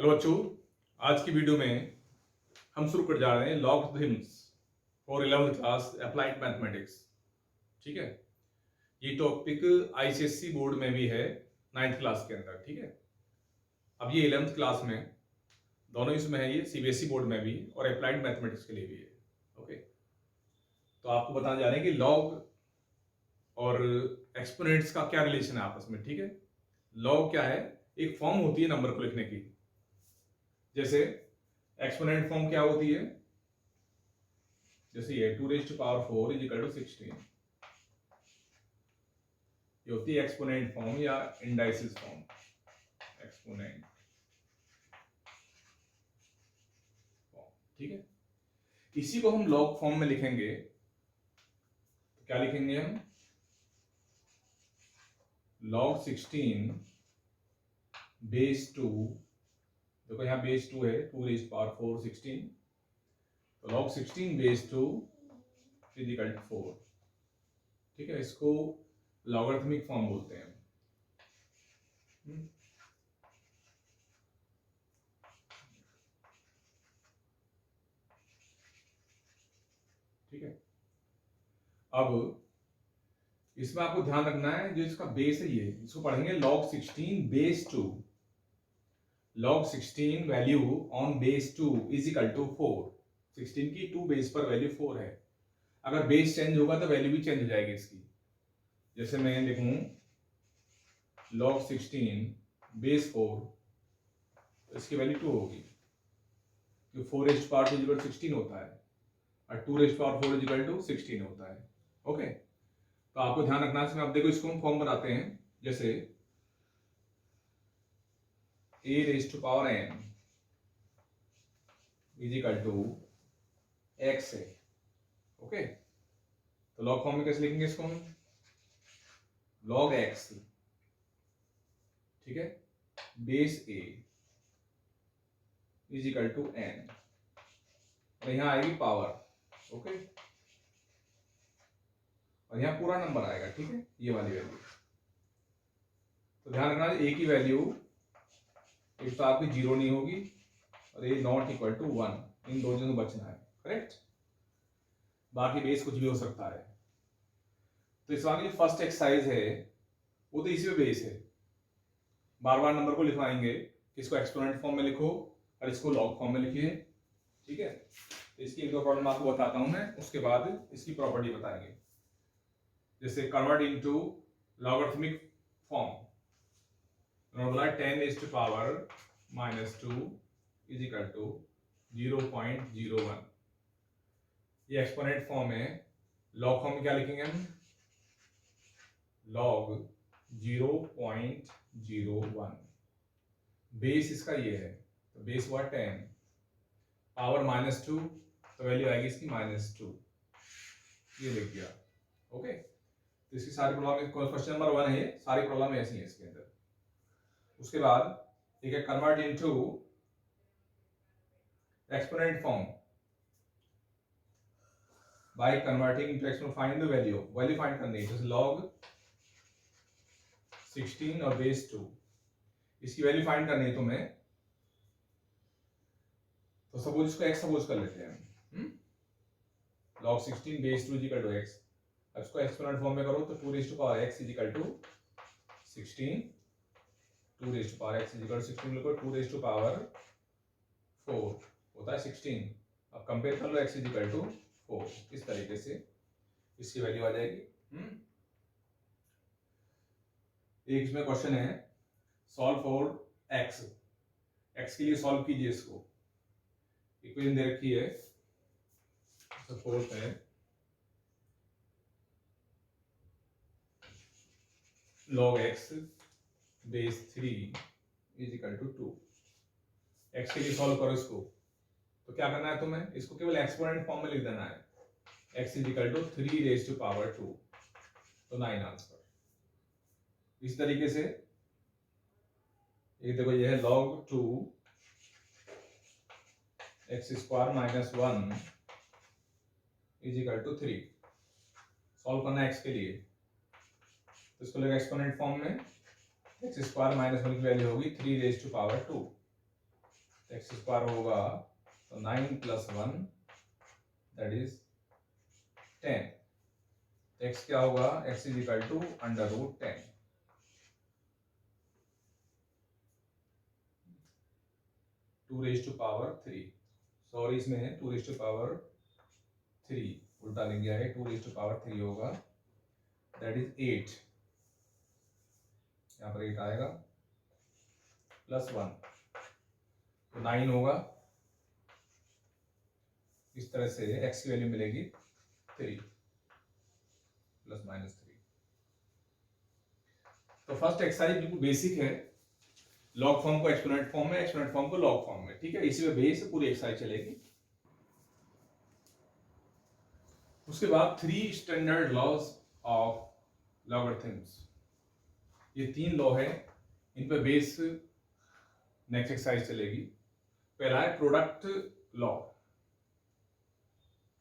Hello बच्चों, आज की वीडियो में हम शुरू कर जा रहे हैं logarithms for 11th class applied mathematics. ठीक है, ये टॉपिक आईसीएससी बोर्ड में भी है 9th क्लास के अंदर। ठीक है, अब ये 11th क्लास में दोनों इसमें है, ये सीबीएसई बोर्ड में भी और अप्लाइड मैथमेटिक्स के लिए भी है। ओके, तो आपको बताने जा रहे हैं कि लॉग और एक्सपोनेंट्स का क्या रिलेशन है आपस में। ठीक है, लॉग क्या है? एक फॉर्म होती है नंबर को लिखने की। जैसे एक्सपोनेंट फॉर्म क्या होती है? जैसे ये 2⁴ इज इक्वल टू 16, ये होती है एक्सपोनेंट फॉर्म या इंडाइसिस फॉर्म। एक्सपोनेंट फॉर्म, ठीक है। इसी को हम लॉग फॉर्म में लिखेंगे तो क्या लिखेंगे हम? log 16 बेस 2, देखो यहाँ बेस 2 है, 2⁴ 16, तो log 16 base 2 is equal to 4। ठीक है, इसको लॉगरिथमिक फॉर्म बोलते हैं। ठीक है, अब इसमें आपको ध्यान रखना है, जो इसका बेस है ये, इसको पढ़ेंगे log 16 base 2। log 16 value on base 2 is equal to 4। 16 की 2 बेस पर वैल्यू 4 है। अगर बेस चेंज होगा तो वैल्यू भी चेंज हो जाएगी इसकी। जैसे मैं लिखूं log 16 बेस 4, तो इसकी वैल्यू 2 होगी, जो 4⁴ इज इक्वल 16 होता है और 2⁴ इज इक्वल टू 16 होता है। ओके, तो आपको ध्यान रखना है इसमें। अब देखो, इसको हम फॉर्म बनाते हैं। जैसे a⁴n is equal to x है। ओके, तो लॉग फॉर्म में कैसे लिखेंगे इसको हम? log x, ठीक है, base a is equal to n, और यहां आएगी पावर। ओके, और यहां पूरा नंबर आएगा। ठीक है, ये वाली वैल्यू। तो ध्यान रखना, a की वैल्यू एक तो आपकी 0 नहीं होगी और a नॉट इक्वल टू 1, इन दोनों से बचना है। करेक्ट, बाकी बेस कुछ भी हो सकता है। तो इस बार की फर्स्ट एक्सरसाइज है वो तो इसी में बेस है। बार बार नंबर को लिखवाएंगे, इसको एक्सपोनेंट फॉर्म में लिखो और इसको लॉग फॉर्म में लिखिए। ठीक है, तो इसकी एक दो प्रॉब्लम आपको बताता हूं मैं, उसके बाद इसकी प्रॉपर्टी बताएंगे। जैसे कन्वर्ट इनटू लॉगरिथमिक फॉर्म, उन्होंने बोला 10⁻⁻² इज इक्वल टू 0.01। ये एक्सपोनेंट फॉर्म है। लॉग फॉर्म में क्या लिखेंगे हम? log 0.01। बेस इसका ये है, तो बेस हुआ 10, पावर -2, तो वैल्यू आएगी इसकी -2। ये लिख दिया। ओके, तो इसकी सारी प्रॉब्लम, क्वेश्चन नंबर 1 है, सारी प्रॉब्लम ऐसी है इसके अंदर। उसके बाद ठीक है, convert into exponent form by converting into exponent, find the value find करनी है। जैसे log 16 और बेस 2, इसकी वैल्यू फाइंड करनी है तुम्हें। तो सपोज इसको x सपोज कर लेते हैं। log 16 base 2 is equal to x। अब इसको एक्सपोनेंट फॉर्म में करो तो 2⁴x is equal to 16, 2⁴x is equal to 16 लिखो, 2⁴ होता है 16। अब कंपेयर कर लो x इज इक्वल टू 4, इस तरीके से इसकी वैल्यू आ जाएगी। एक इसमें क्वेश्चन है, सॉल्व फॉर x। x के लिए सॉल्व कीजिए इसको। इक्वेशन दे रखी है, सपोज है log x base 3 is equal to 2। x के लिए सॉल्व करो इसको, तो क्या करना है तुम्हें? इसको केवल एक्सपोनेंट फॉर्म में लिख देना है। x इज इक्वल टू 3⁻², तो 9 आंसर। इस तरीके से ये देखो, ये है log 2 x² -1 is equal to 3। Solve करना है x के लिए, तो इसको लेकर एक्सपोनेंट फॉर्म में x² -1 की वैल्यू होगी 3⁻²। एक्स स्क्वायर होगा तो 9 प्लस 1 दैट इज 10। एक्स क्या होगा, x is equal to under root 10। 2 raise to power 3, sorry इसमें है 2 रेज टू पावर 3, उल्टा लिख गया है, 2 रेज टू पावर 3 होगा दैट इज 8। यहाँ पर 8 आएगा प्लस 1 तो 9 होगा। इस तरह से x की वैल्यू मिलेगी 3 प्लस माइनस 3। तो फर्स्ट एक्सरसाइज बिल्कुल बेसिक है, लॉग फॉर्म को एक्सपोनेंट फॉर्म में, एक्सपोनेंट फॉर्म को लॉग फॉर्म में, ठीक है, इसी में बेस पूरी एक्सरसाइज चलेगी। उसके बाद 3 स्टैंडर्ड लॉज ऑफ लॉगरिथम्स, ये 3 लॉ है, इन पे बेस नेक्स्ट एक्सरसाइज चलेगी। पहला है प्रोडक्ट लॉ।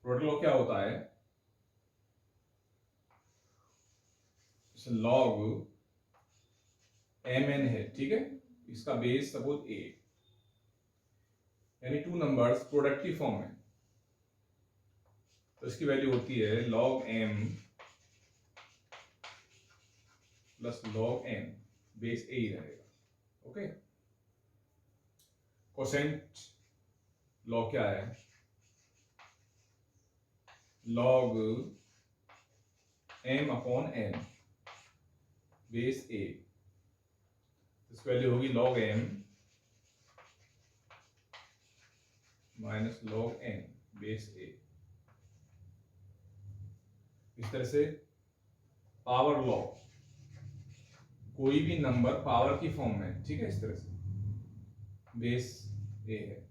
प्रोडक्ट लॉ क्या होता है, लॉग mn है, ठीक है, इसका बेस सपोज a, यानी 2 नंबर्स प्रोडक्ट की फॉर्म में, तो इसकी वैल्यू होती है log m plus log n, base a ही रहेगा। ओके, कोसेंट लॉ क्या है, log m upon n base a, इसकी वैल्यू होगी log m minus log n base a। इस तरह से पावर लॉ, कोई भी नंबर पावर की फॉर्म में, ठीक है, इस तरह से बेस a है,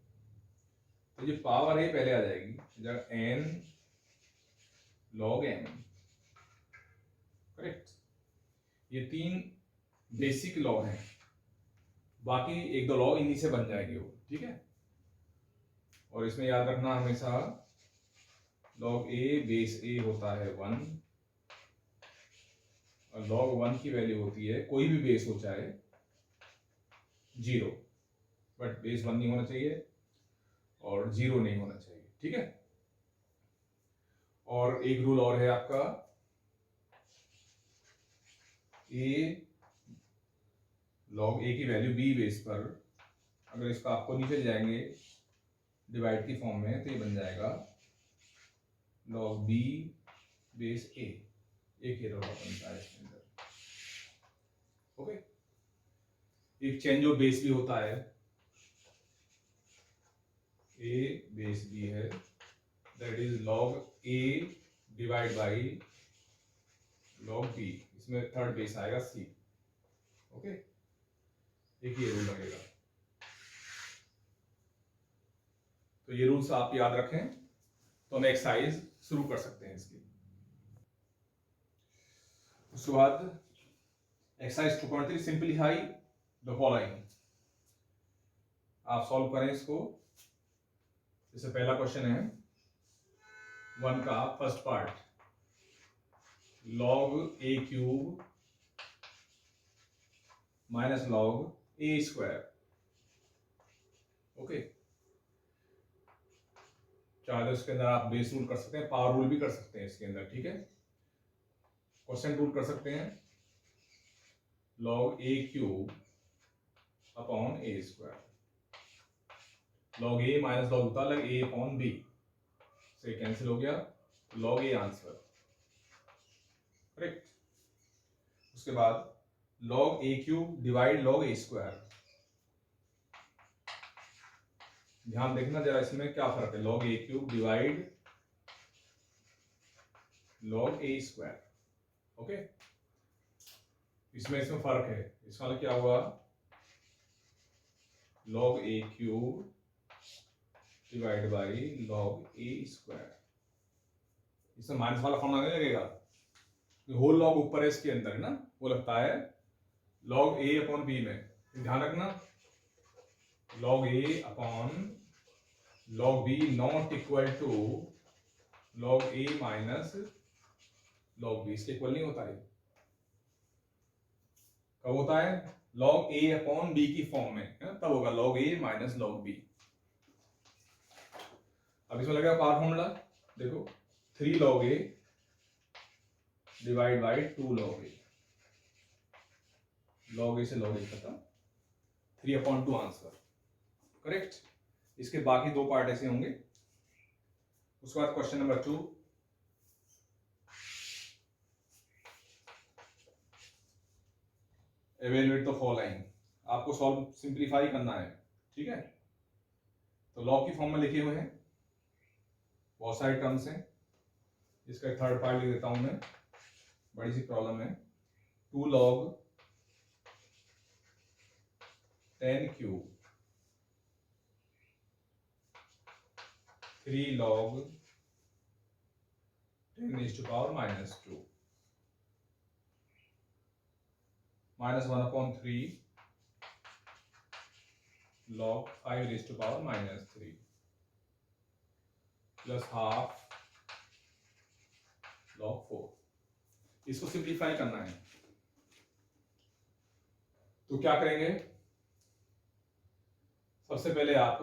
तो ये पावर a पहले आ जाएगी, जब n log m, करेक्ट। ये 3 बेसिक लॉ हैं, बाकी 1-2 लॉ इन्हीं से बन जाएंगे वो, ठीक है। और इसमें याद रखना हमेशा log a बेस a होता है 1, और log 1 की वैल्यू होती है, कोई भी बेस हो चाहे 0, बट बेस 1 नहीं होना चाहिए और 0 नहीं होना चाहिए, ठीक है। और एक रूल और है आपका, a log a की वैल्यू b बेस पर, अगर इसका आपको नीचे जाएंगे डिवाइड की फॉर्म में, तो ये बन जाएगा log b बेस a, एक ही रोल बनता है इसके अंदर। ओके, एक चेंज ऑफ बेस भी होता है, a बेस b है, that is log a divide by log b, इसमें थर्ड बेस आएगा c। ओके, एक ही रूल लगेगा, तो ये रूल्स आप याद रखें, तो हम एक्सरसाइज शुरू कर सकते हैं इसकी। उसके बाद एक्सरसाइज 2.3 सिंपलीफाई द फॉलोइंग, आप सॉल्व करें इसको। जैसे पहला क्वेश्चन है 1 का first part, log a cube minus log a square. Okay, चाहे तो इसके अंदर आप बेस रूल कर सकते हैं, पावर रूल भी कर सकते हैं इसके अंदर, ठीक है। क्वेश्चन रूल कर सकते हैं log a cube upon a square, log a minus log होता है a अपॉन b, से कैंसिल हो गया, log a आंसर, करेक्ट। उसके बाद log a cube divide log a square, ध्यान देखना जरा इसमें क्या फर्क है, log a cube divide log a square. Okay, इसमें फर्क है, इसका मतलब क्या हुआ, log a cube divide by log a square, इसमें माइनस वाला फॉर्मूला नहीं लगेगा, होल लॉग ऊपर है इसके अंदर है ना, वो लगता है log a अपॉन b में, ध्यान रखना log a upon log b not equal to log a minus log b, इसके इक्वल नहीं होता है। कब होता है, log a अपॉन b की फॉर्म में, तब होगा log a minus log b, अब इसमें लगेगा पावर फॉर्मूला, देखो 3 log a divide by 2 log a, log a से log a खत्म, 3/2 आंसर करेक्ट। इसके बाकी 2 पार्ट ऐसे होंगे। उसके बाद question number 2, evaluate the following, आपको सॉल्व सिंप्लीफाई करना है, ठीक है। तो लॉग की फॉर्म में लिखे हुए हैं, बहुत सारे टर्म्स हैं, इसका थर्ड पार्ट लिख देता हूं मैं, बड़ी सी प्रॉब्लम है। 2 log 10 cube 3 log 10 is to power -2 -1/3 log 5 is to power -3 plus half log 4। इसको सिंप्लीफाई करना है, तो क्या करेंगे, सबसे पहले आप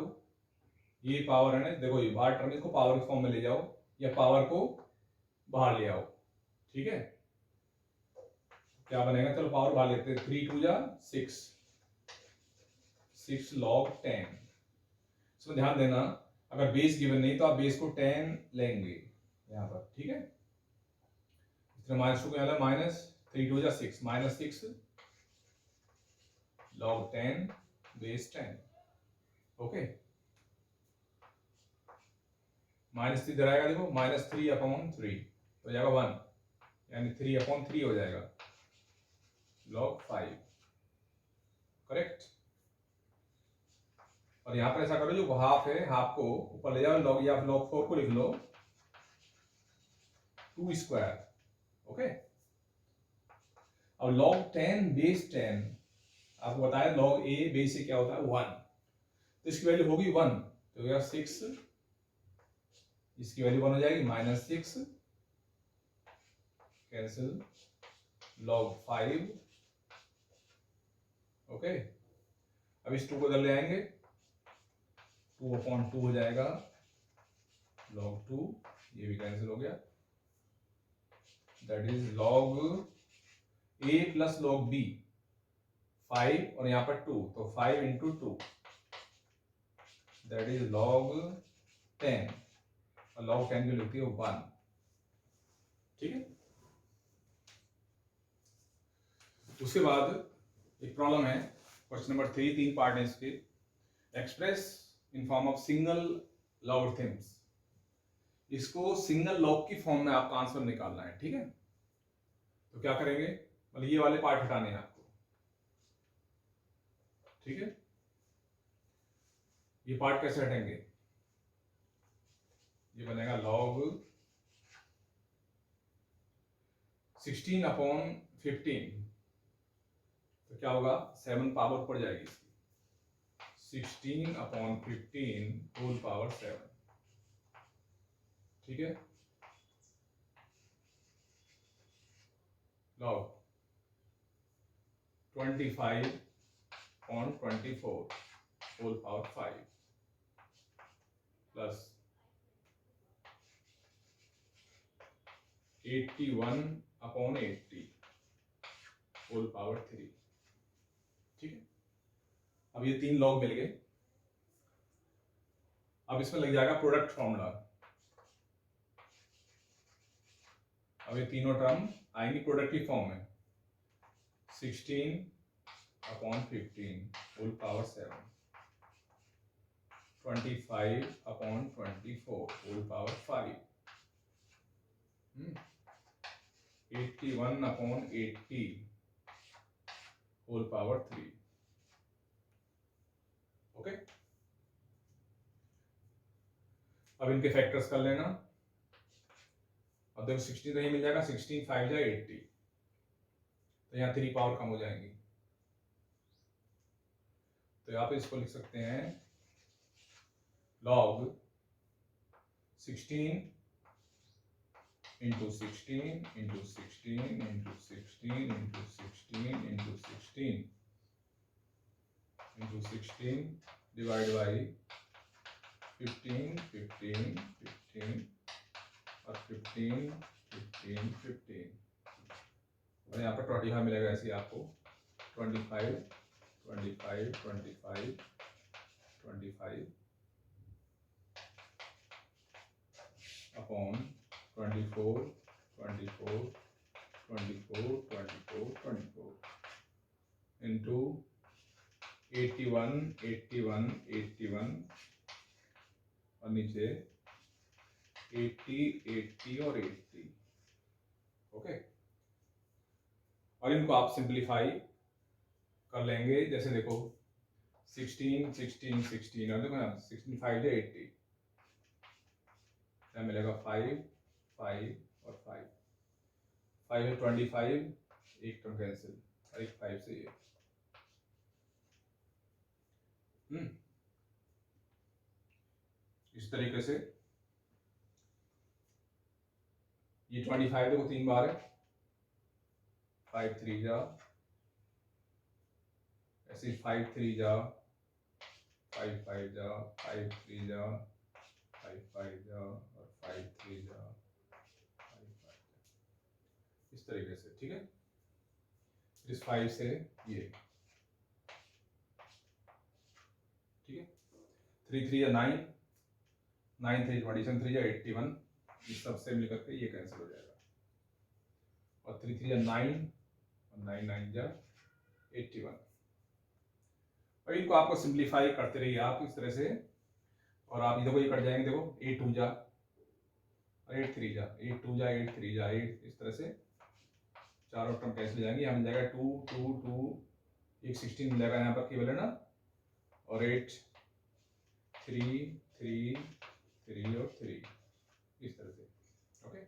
ये पावर है ना, देखो ये बाहर टर्म, इसको पावर के फॉर्म में ले जाओ या पावर को बाहर ले आओ, ठीक है। क्या बनेगा, चलो पावर बाहर लेते हैं, 3 2 जा 6 log 10। इसमें ध्यान देना, अगर बेस गिवन नहीं तो आप बेस को 10 लेंगे यहाँ पर, ठीक है। इसमें -2 को यहाँ माइनस 3 2 जा 6 -6 log 10 बेस 10, ओके। -3 इधर आएगा, देखो -3/3 हो जाएगा 1, यानी 3/3 हो जाएगा log 5, करेक्ट। और यहां पर ऐसा करो, जो हाफ है हाफ को ऊपर ले जाओ, log या log 4 को लिख लो 2 स्क्वायर, ओके। अब log 10 बेस 10 आपको बताया, log a बेस से क्या होता है 1, तो इसकी वैल्यू होगी 1, तो हो गया 6, इसकी वैल्यू 1 हो जाएगी -6 कैंसिल log 5, ओके। अब इस 2 को इधर ले आएंगे, 2/2 हो जाएगा log 2, ये भी कैंसिल हो गया, that is log a plus log b 5 और यहां पर 2, तो 5 इंटू 2 दैट इज log 10, और log 10 की लिखती है 1, ठीक है। उसके बाद एक प्रॉब्लम है, क्वेश्चन नंबर 3, 3 पार्ट है इसके। Express in form of single logarithms, इसको सिंगल लॉग की फॉर्म में आपका आंसर निकालना है, ठीक है। तो क्या करेंगे, मतलब ये वाले पार्ट हटाने हैं आपको, ठीक है। ये पार्ट कैसे हटेंगे, ये बनेगा log 16/15, तो क्या होगा 7 पावर पड़ जाएगी इसकी, 16/15 होल पावर 7, ठीक है। log 25/24 whole power 5 plus 81/80 whole power 3, ठीक है। अब ये 3 log मिल गए। अब इसमें लग जाएगा प्रोडक्ट फॉर्मूला, अब ये तीनों टर्म आएंगी प्रोडक्ट की फॉर्म में, 16/15 whole power 7, 25/24 whole power 5, 81/80 whole power 3, okay. अब इनके फैक्टर्स कर लेना, अब देखो 16 तो ये मिल जाएगा, 16 5 जा 80, तो यहाँ 3 पावर कम हो जाएंगी, तो यहाँ पे इसको लिख सकते हैं log 16 into 16 into 16 into 16 into 16 into 16 into 16 divide by 15 15 15 और 15 15 15 और यहाँ पर 25 मिलेगा। ऐसे आपको 25 25 25 25 अपॉन 24 24 24 24 24 इंटू 81 81 81 और नीचे 80 80 और 80। ओके, और इनको आप सिंप्लीफाई कर लेंगे। जैसे देखो 16 16 16 और देखो ना 16 5 है 80, क्या मिलेगा 5 5 और 5 5 है 25, एक टर्म कैंसिल और एक 5 से ये इस तरीके से ये 25 देखो 3 बार है, 5 3 जा, ऐसे 5 3 जा, 5 5 जा, 5 3 जा, 5 5 जा और 5 3 जा, 5 5 जा, इस तरीके से। ठीक है, इस 5 से ये, ठीक है, 3 3 या 9 9 3 27 3 या 81, इस सब से मिलकर के ये कैंसिल हो जाएगा और 3 3 या 9 और 9 9 जा 81। और इनको आपको सिंप्लीफाई करते रहिए आप इस तरह से, और आप देखो ये कट जाएंगे, देखो 8 2 जा और 8 3 जा, 8 2 जा 8 3 जा 8, इस तरह से चारों टर्म कैंसिल हो जाएंगे। यहाँ मिल जाएगा 2 2 2, एक 16 मिल जाएगा यहाँ पर केवल, है ना, और 8 3 3 3 और 3, इस तरह से। ओके,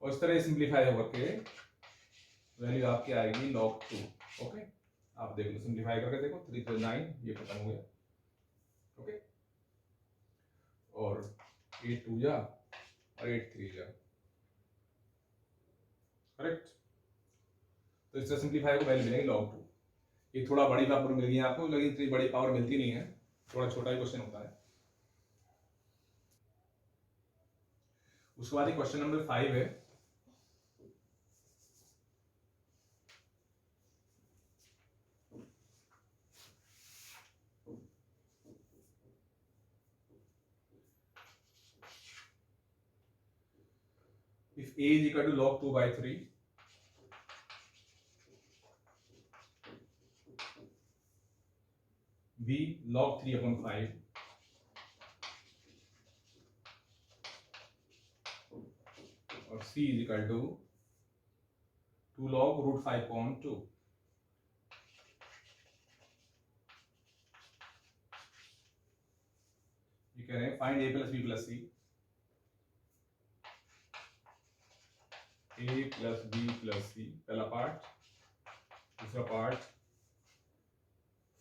और इस तरह सिंप्लीफाई होकर के वैल्यू आपकी आएगी log 2। ओके, आप देख लो, सिंप्लीफाई करके देखो, 3 3 9, ये खत्म हो गया। ओके, और 8 2 जा और 8 3 जा, करेक्ट। तो इस तरह सिंप्लीफाई को वैल्यू मिलेगी log 2। ये थोड़ा बड़ी पावर मिल गई आपको, लेकिन इतनी बड़ी पावर मिलती नहीं है, थोड़ा छोटा ही क्वेश्चन होता है। उसके बाद क्वेश्चन नंबर 5 है, if a is equal to log 2 by 3, b log 3 upon 5, और c is equal to 2 log root 5 upon 2। ये कह रहे हैं find a plus b plus c, a plus b plus c, पहला पार्ट। दूसरा part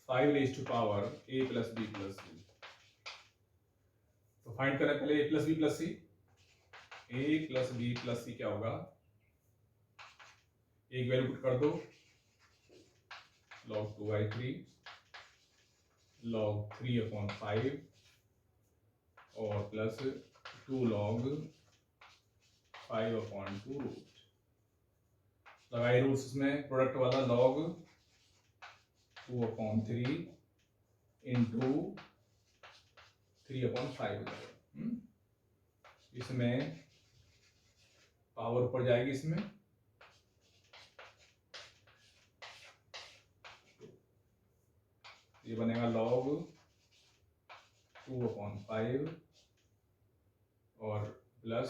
5 raised to power a plus b plus c। तो find करें पहले a plus b plus c। a plus b plus c क्या होगा, एक value put कर दो, log 2 by 3 log 3 upon 5 और प्लस 2 log 5 upon 2 रूट। लगाए रूट्स इसमें, प्रोडक्ट वाला log 2 upon 3 इंटू 3 upon 5 हो जाएगा। इसमें पावर ऊपर जाएगी, इसमें ये बनेगा log 2 upon 5 और प्लस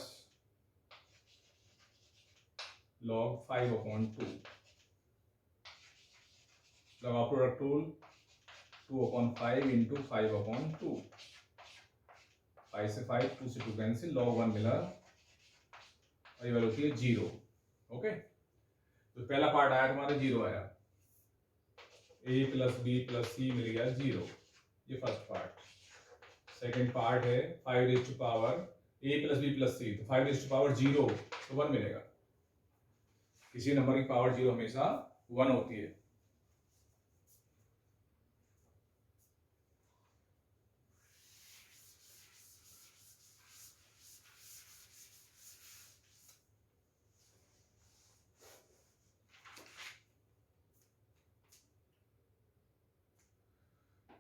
log 5 upon 2। लगाओ product rule, 2 upon 5 into 5 upon 2, 5 से 5, 2 से 2 कैंसिल, log 1 मिला और ये वैल्यू होती है 0। ओके, तो पहला पार्ट आया तुम्हारा 0 आया, a plus b plus c मिल गया 0, ये फर्स्ट पार्ट। सेकेंड पार्ट है 5 raise to power a plus b plus c, तो 5 रेज़ टू पावर 0 तो 1 मिलेगा। किसी नंबर की पावर 0 हमेशा 1 होती है।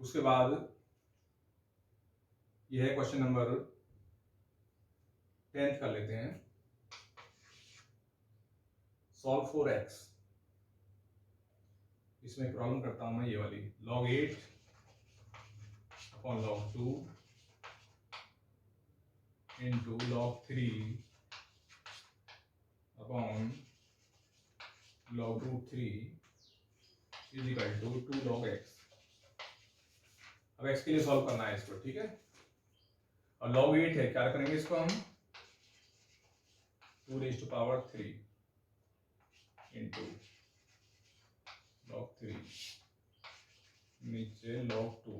उसके बाद यह है क्वेश्चन नंबर 10 कर लेते हैं। Solve for x. इसमें प्रॉब्लम करता हूं मैं ये वाली, log 8 upon log 2 into log 3 upon log root 3 is equal to 2 log x। अब x के लिए सॉल्व करना है इसको, ठीक है। और log 8 है, क्या करेंगे इसको हम 2 raise to power 3 into log 3 नीचे log 2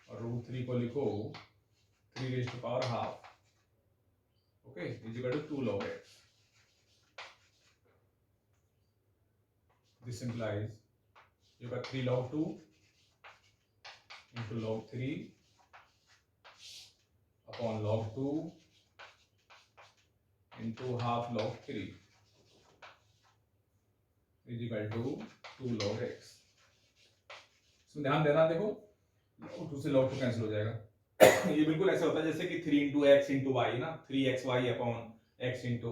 और रूट 3 को लिखो 3 raise to power half, okay, is equal to 2 log x। This implies you got 3 log 2 into log 3 upon log 2 into half log 3 is equal to 2 log x। इसमें ध्यान देना, देखो log 2 से log 2 cancel हो जाएगा। ये बिल्कुल ऐसा होता है जैसे कि 3 into x into y ना, 3xy upon x into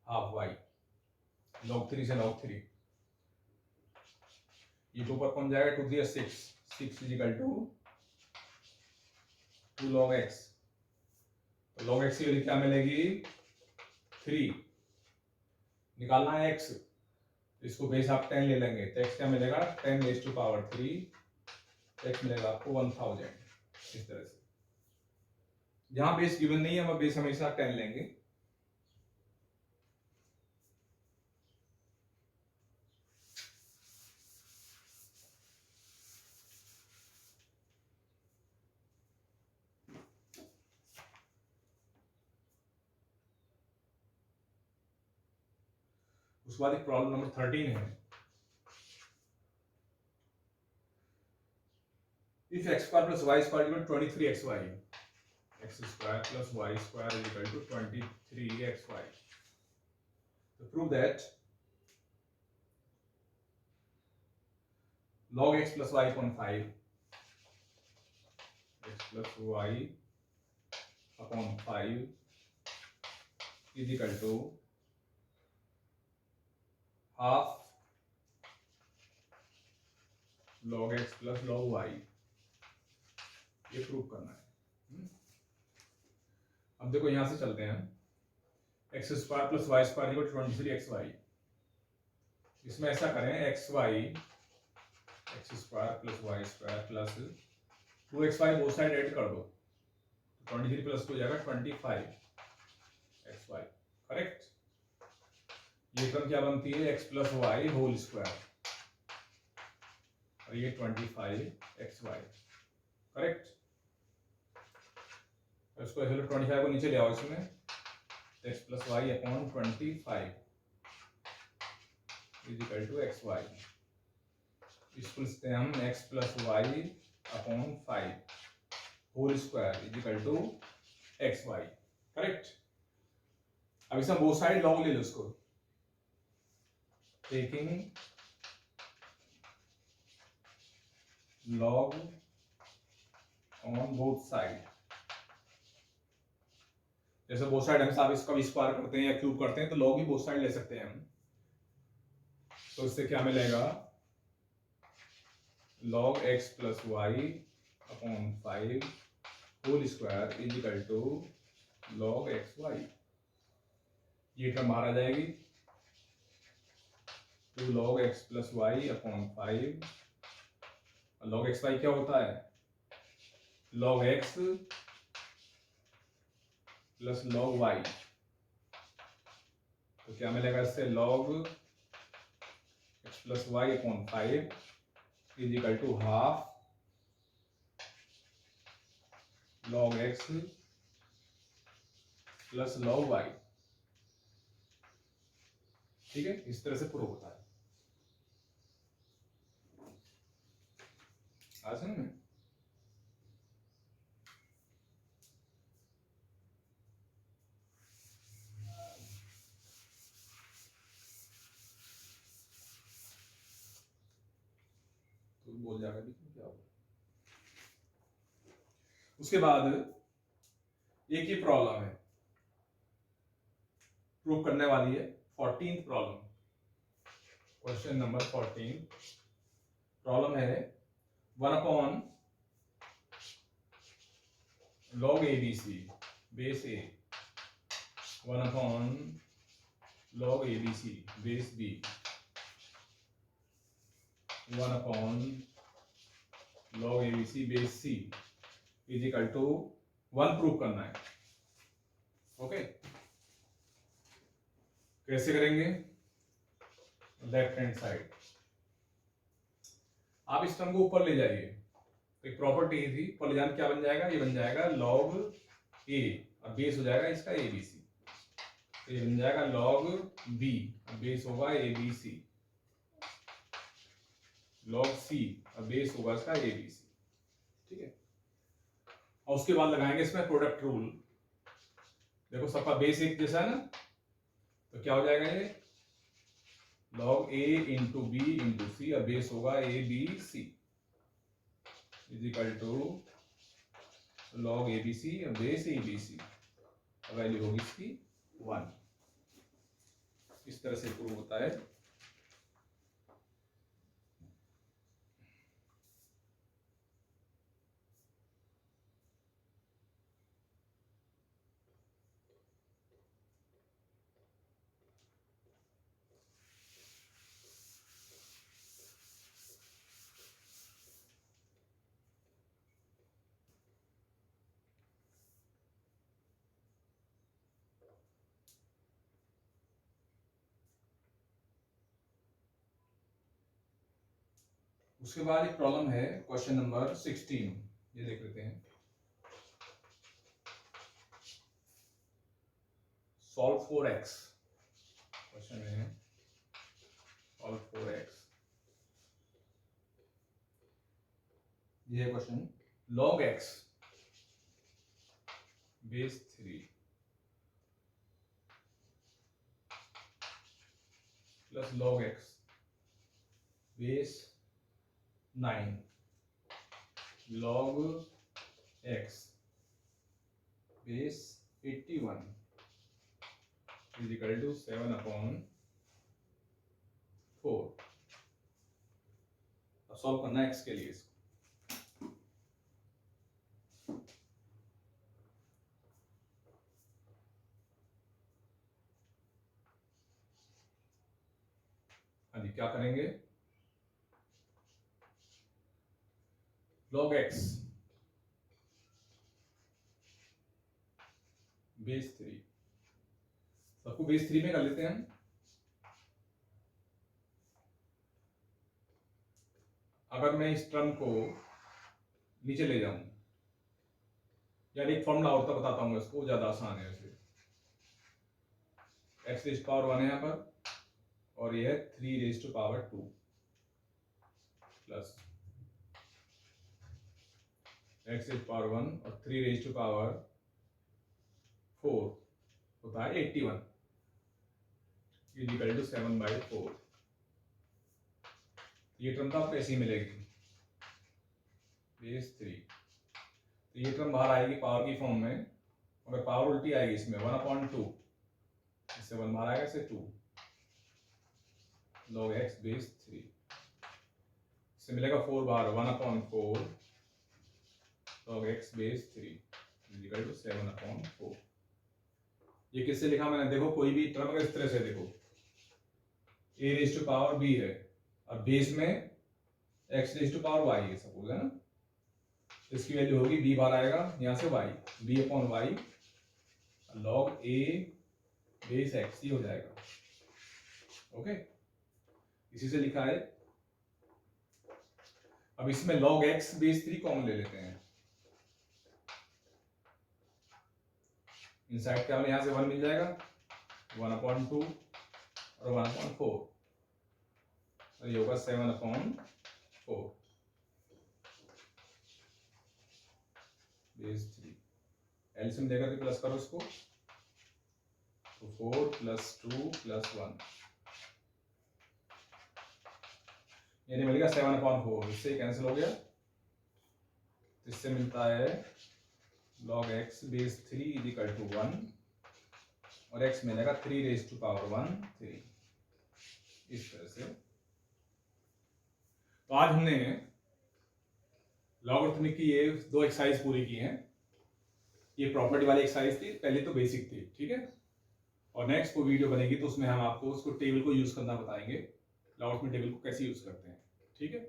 half y, log 3 से log 3, ये 2 पर कौन जाएगा, 2 3 6, 6 is equal to 2 log x। तो log x की वैल्यू क्या मिलेगी 3, निकालना है x, इसको बेस आप 10 ले लेंगे तो x क्या मिलेगा 10 रेज़ टू पावर 3, x मिलेगा आपको 1000। इस तरह से जहां बेस गिवन नहीं है वहां बेस हमेशा 10 लेंगे। उसके बाद एक प्रॉब्लम नंबर 13 है। If x square plus y square equal 23xy, x square plus y square is equal to 23xy, तो prove that log x plus y upon 5, x plus y upon 5 is equal to half log x plus log y, ये prove करना है। अब देखो यहां से चलते हैं, x square plus y square equal 23xy। इसमें ऐसा करें xy x square plus y square plus 2xy both side add कर दो, 23 प्लस 2 हो जाएगा 25xy, करेक्ट। ये टर्म क्या बनती है x plus y whole square और ये 25xy, करेक्ट। इसको 25 को नीचे ले आओ, इसमें x plus y upon 25 is equal to x y. इसको लिखते हैं हम x plus y upon 5 whole square is equal to x y, correct. अब इसमें बोथ साइड लॉग ले लो, इसको taking log on both side. जैसे बोथ साइड हमेशा आप इसका भी स्क्वायर करते हैं या क्यूब करते हैं तो log भी बोथ साइड ले सकते हैं हम। तो इससे क्या मिलेगा log x plus y upon 5 whole square is equal to log x y. ये टर्म बाहर आ जाएगी, 2 log x plus y upon 5। log x y क्या होता है log x plus log y, तो क्या मिलेगा इससे log x plus y upon 5 is equal to half log x plus log y, ठीक है। इस तरह से प्रूव होता है। समझ में तो बोल जाएगा, देखो क्या होगा। उसके बाद एक ही प्रॉब्लम है, प्रूव करने वाली है 14th problem. Question number 14 problem है 1 log ABC base A 1 log ABC base B 1 log ABC base C is equal to 1 prove करना है। ओके, कैसे करेंगे? लेफ्ट हैंड साइड आप इस टर्म को ऊपर ले जाइए, तो एक प्रॉपर्टी थी, ऊपर ले जाने क्या बन जाएगा, ये बन जाएगा log A और बेस हो जाएगा इसका ABC, तो ये बन जाएगा log B और बेस होगा ABC, log C और बेस होगा इसका ABC। ठीक है, और उसके बाद लगाएंगे इसमें प्रोडक्ट रूल। देखो सबका बेस एक जैसा है ना, तो क्या हो जाएगा ये log A into B into C और बेस होगा ABC is equal to log ABC और बेस ABC, वैल्यू होगी इसकी 1। इस तरह से प्रूव होता है। उसके बाद एक प्रॉब्लम है क्वेश्चन नंबर 16, ये देख लेते हैं। सॉल्व 4x क्वेश्चन में है, सॉल्व 4x। ये है question, log x base 3 plus log x base 9 log x base 81 is equal to 7/4। Solve करना है x के लिए। हाँ जी, क्या करेंगे? log x बेस 3, सबको बेस 3 में कर लेते हैं हम। अगर मैं इस टर्म को नीचे ले जाऊं, यानी एक फॉर्मूला और तो बताता हूं इसको, ज्यादा आसान है वैसे। x रेज़ टू पावर 1 है यहाँ पर, और ये है 3 raise to power 2 plus x raise to power 1 और 3 रेज़ टू पावर 4 होता है 81 इज इक्वल टू 7/4। ये टर्म तो आपको ऐसे ही मिलेगी बेस 3, तो ये टर्म बाहर आएगी पावर की फॉर्म में, अगर पावर उल्टी आएगी इसमें 1/2, इससे 1 बाहर आएगा, इससे 2 log x बेस 3, इससे मिलेगा 4 बाहर, 1/4 log x base 3 is equal to 7/4। ये किससे लिखा मैंने? देखो कोई भी टर्म अगर इस तरह से देखो, a raise to power b है और बेस में x raise to power y है सपोज, है ना, इसकी वैल्यू होगी b बाहर आएगा यहां से y, b/y log a base x, ये हो जाएगा। ओके, इसी से लिखा है। अब इसमें log x बेस 3 कॉमन ले लेते हैं, इनसाइड क्या यहां से 1 मिल जाएगा, 1/2 और 1/4, और ये होगा 7/4 बेस 3। एलसीएम लेकर के प्लस करो इसको, तो 4 + 2 + 1 यानी मिलेगा 7/4। इससे कैंसिल हो गया, इससे मिलता है log x base 3 is equal to 1 और x मिलेगा 3 रेज टू पावर 1 3, इस तरह से। तो आज हमने लॉगरिथमिक की ये 2 एक्सरसाइज पूरी की हैं। ये प्रॉपर्टी वाली एक्सरसाइज थी, पहले तो बेसिक थी, ठीक है। और नेक्स्ट को वीडियो बनेगी तो उसमें हम आपको उसको टेबल को यूज करना बताएंगे, लॉगरिथमिक टेबल को कैसे यूज करते हैं, ठीक है।